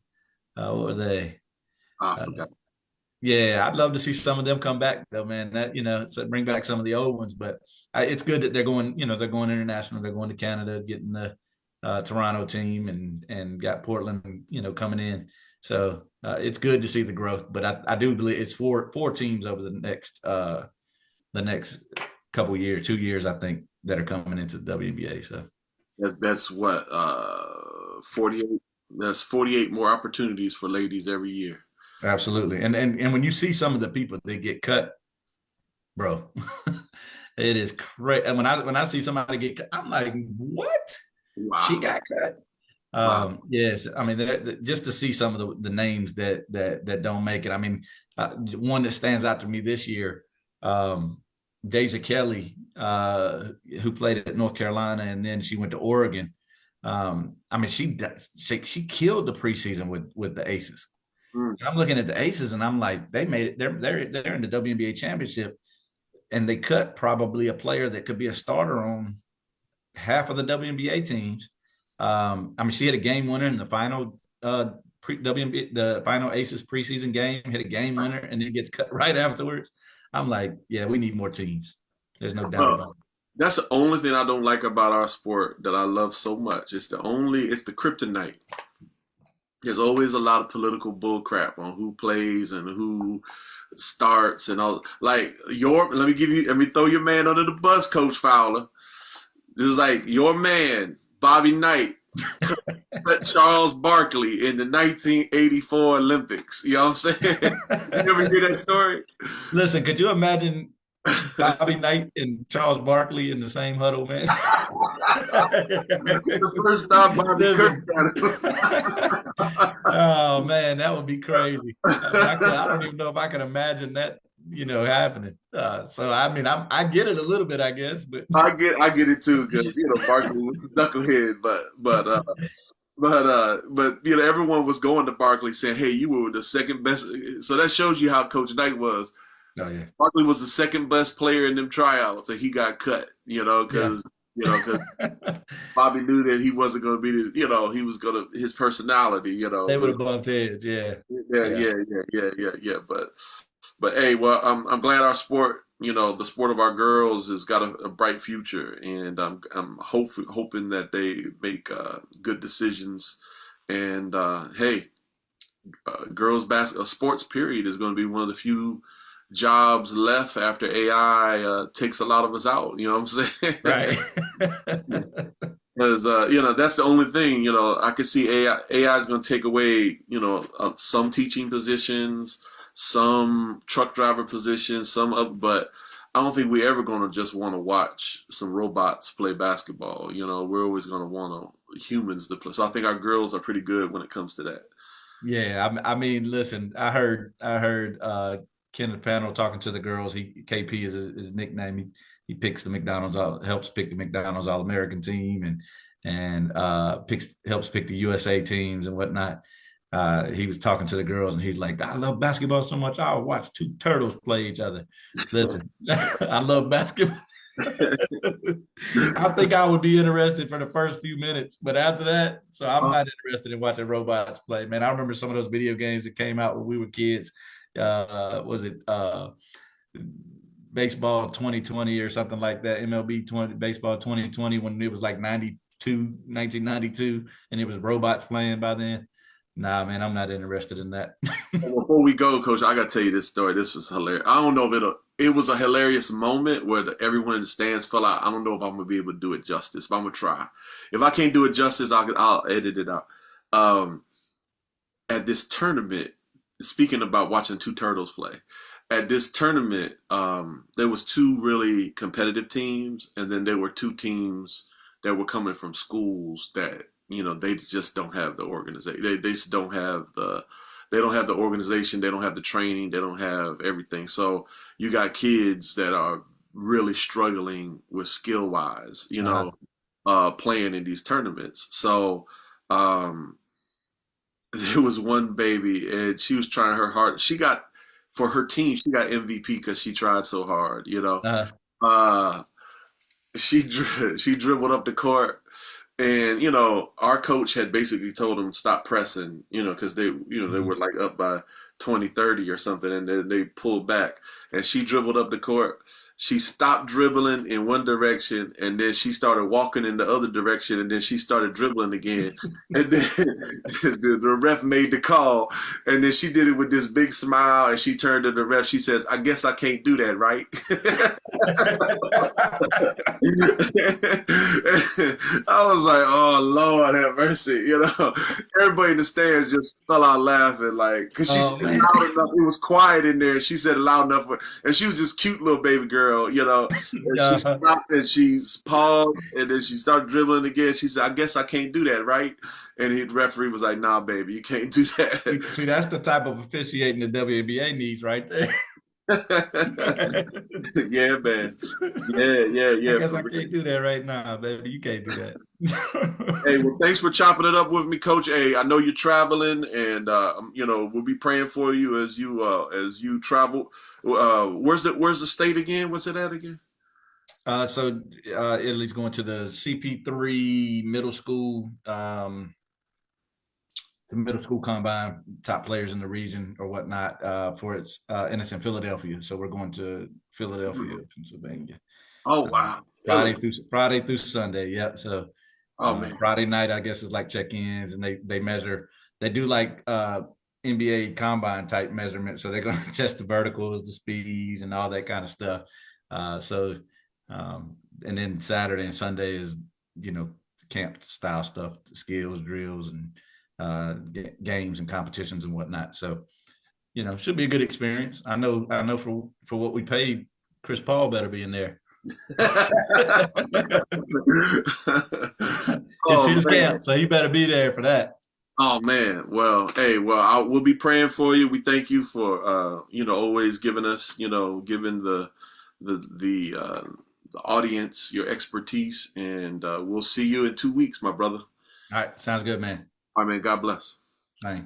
What were they? I Uh, forgot. yeah, I'd love to see some of them come back, though, man. That so bring back some of the old ones, but it's good that they're going. They're going international. They're going to Canada, getting the Toronto team, and got Portland, coming in. So it's good to see the growth. But I do believe it's four teams over the next couple years, 2 years, I think, that are coming into the WNBA. So That's what 48. That's 48 more opportunities for ladies every year. absolutely, and when you see some of the people that get cut, bro, it is crazy. And when I see somebody get cut, I'm like, what? She Wow. got cut. Wow. Yes, I mean, just to see some of the names that don't make it. I mean, one that stands out to me this year, Deja Kelly, who played at North Carolina, and then she went to Oregon. I mean, she killed the preseason with the Aces. Mm. And I'm looking at the Aces, and I'm like, they made it. They're in the WNBA championship, and they cut probably a player that could be a starter on half of the WNBA teams. I mean, she had a game winner in the final the final Aces preseason game. Hit a game winner, and then gets cut right afterwards. I'm like, yeah, we need more teams. There's no doubt about it. That's the only thing I don't like about our sport that I love so much. It's the kryptonite. There's always a lot of political bull crap on who plays and who starts and all. Like let me throw your man under the bus, Coach Fowler. This is like your man, Bobby Knight, cut Charles Barkley in the 1984 Olympics. You know what I'm saying? You ever hear that story? Listen, could you imagine Bobby Knight and Charles Barkley in the same huddle, man? The first time Bobby Kirk got him. Oh man, that would be crazy. I don't even know if I can imagine that, happening. So I mean, I get it a little bit, I guess, but I get it too, because Barkley was a knucklehead, but everyone was going to Barkley saying, "Hey, you were the second best." So that shows you how Coach Knight was. oh yeah, Barkley was the second best player in them tryouts, and he got cut. Because Bobby knew that he wasn't going to be he was going to his personality. they would have bumped heads. Yeah, Yeah. But hey, well, I'm glad our sport, the sport of our girls, has got a bright future, and I'm hoping that they make good decisions. And hey, girls basketball, sports period, is going to be one of the few jobs left after AI takes a lot of us out. You know what I'm saying? right. Because that's the only thing. I could see AI is going to take away some teaching positions, some truck driver positions, but I don't think we're ever going to just want to watch some robots play basketball. We're always going to want humans to play. So I think our girls are pretty good when it comes to that. Yeah, I mean, listen, I heard Kenneth Panel talking to the girls. KP is his nickname. He picks the helps pick the McDonald's All-American team, and helps pick the USA teams and whatnot. he was talking to the girls, and he's like, "I love basketball so much. I'll watch two turtles play each other." Listen, I love basketball. I think I would be interested for the first few minutes, but after that, so I'm not interested in watching robots play. Man, I remember some of those video games that came out when we were kids. Was it baseball 2020 or something like that? MLB 20 baseball 2020 when it was like 1992, and it was robots playing by then. Nah, man, I'm not interested in that. Before we go, Coach, I gotta tell you this story. This was hilarious. I don't know if it was a hilarious moment where everyone in the stands fell out. I don't know if I'm gonna be able to do it justice, but I'm gonna try. If I can't do it justice, I'll edit it out. At this tournament, speaking about watching two turtles play, at this tournament, there was two really competitive teams, and then there were two teams that were coming from schools that they just don't have the organization. They just don't have the organization. They don't have the training. They don't have everything. So you got kids that are really struggling with skill wise, playing in these tournaments. So there was one baby, and she was trying her hard. For her team, she got MVP because she tried so hard. Uh, she dribbled up the court, and our coach had basically told them stop pressing, because they were like up by 20, 30 or something, and then they pulled back, and she dribbled up the court. She stopped dribbling in one direction, and then she started walking in the other direction, and then she started dribbling again. And then the ref made the call, and then she did it with this big smile, and she turned to the ref. She says, "I guess I can't do that, right?" I was like, "Oh Lord, have mercy!" Everybody in the stands just fell out laughing, like, because she said it loud enough. It was quiet in there. She said it loud enough, and she was this cute little baby girl, and she stopped and she paused, and then she started dribbling again. She said, "I guess I can't do that, right?" And the referee was like, "Nah, baby, you can't do that." See, that's the type of officiating the WNBA needs right there. Yeah, man. Yeah. I guess I can't do that right now, baby. You can't do that. Hey, well, thanks for chopping it up with me, Coach. Hey, I know you're traveling, and we'll be praying for you as you travel. Where's the state again? What's it at again? So Italy's going to the CP3 middle school, the middle school combine, top players in the region or whatnot, for its, and it's in Philadelphia. So we're going to Philadelphia, Pennsylvania. Oh wow! Friday through Sunday. Yeah. So man. Friday night, I guess, is like check-ins, and they measure. They do like NBA combine type measurements. So they're going to test the verticals, the speed, and all that kind of stuff. And then Saturday and Sunday is camp style stuff, skills, drills, and games and competitions and whatnot. So should be a good experience. I know for what we paid, Chris Paul better be in there. It's his camp, so he better be there for that. Oh man, well, hey, we'll be praying for you. We thank you for always giving us, giving the audience your expertise, and we'll see you in 2 weeks, my brother. All right, sounds good, man. All right, man. God bless. All right.